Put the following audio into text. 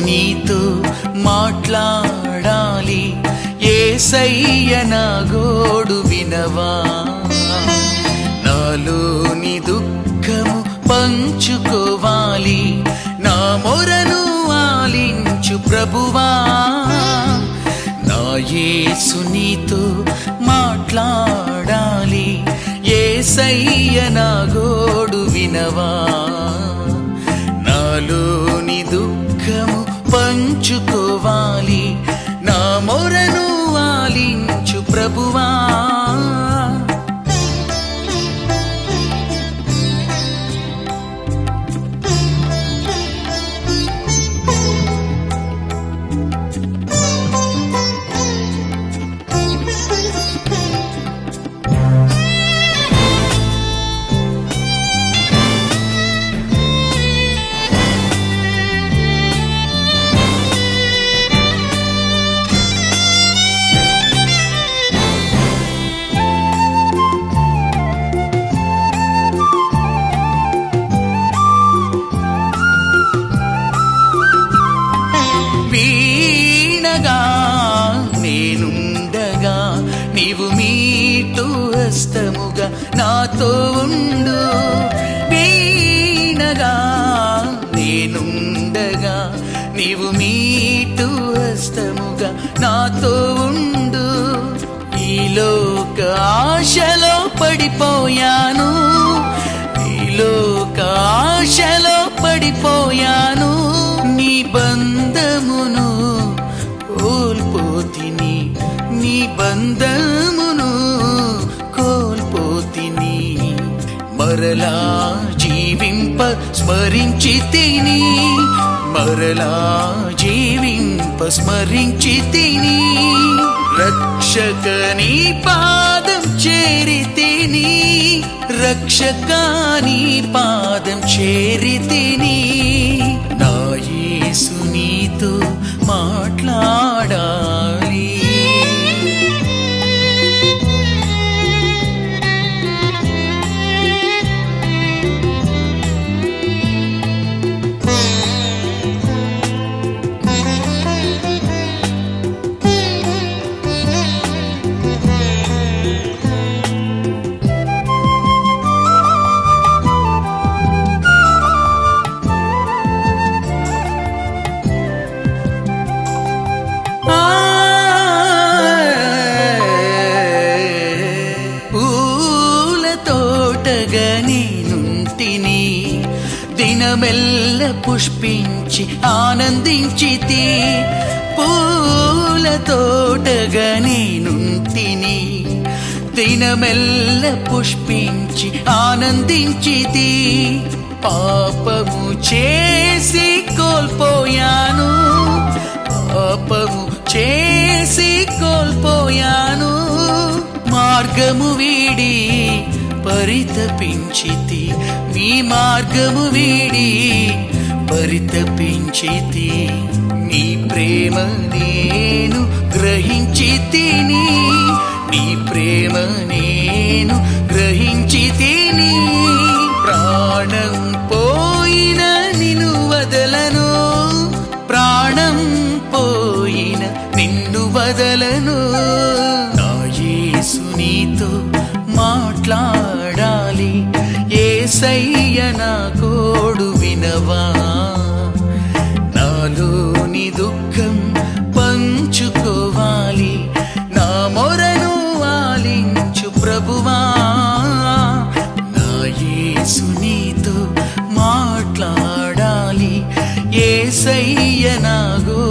నీతో మాట్లాడాలి, యేసయ్య నా గోడు వినవా. నాలోని దుఃఖము పంచుకోవాలి, నా మొరను ఆలించు ప్రభువా. నా యేసు నీతో మాట్లాడాలి, యేసయ్య నా గోడు వినవా. నాలోని దుఃఖము పంచుకోవాలి, నా మొరను ఆలించు ప్రభువా. వీణగా నేనుండగా నీవు మీటు హస్తముగా నాతో ఉండు. వీణగా నేనుండగా నీవు మీటు హస్తముగా నాతో ఉండు. ఈ లోక ఆశలో పడిపోయాను, ఈ లోక ఆశలో పడిపోయాను. నీ బంధమును కోల్పోతిని, నీ బంధమును కోల్పోతిని. మరలా జీవింప స్మరించితిని, మరలా జీవింప స్మరించితిని. రక్షక నీ పాదం చేరితిని, రక్షక నీ పాదం చేరితిని. నా యేసు నీతో మాట్లాడాలి. నేనుంటిని దినమెల్ల పుష్పించి ఆనందించితి, పూల తోటగా నేనుంటిని దినమెల్ల పుష్పించి ఆనందించితి. పాపము చేసి కోల్పోయాను, పాపము చేసి కోల్పోయాను. మార్గము వీడి పరితపించితి, నీ మార్గము వీడి పరితపించితి. నీ ప్రేమ నేను గ్రహించితిని, నీ ప్రేమ నేను గ్రహించితిని. ప్రాణం పోయిన నిన్ను వదలను, ప్రాణం పోయిన నిన్ను వదలను. నా యేసు నీతో మాట్లాడాలి, యేసయ్య నా గోడు వినవా. నాలోని దుఃఖం పంచుకోవాలి, నా మొరను ఆలించు ప్రభువా. నా యేసు నీతో మాట్లాడాలి, యేసయ్య నా గోడు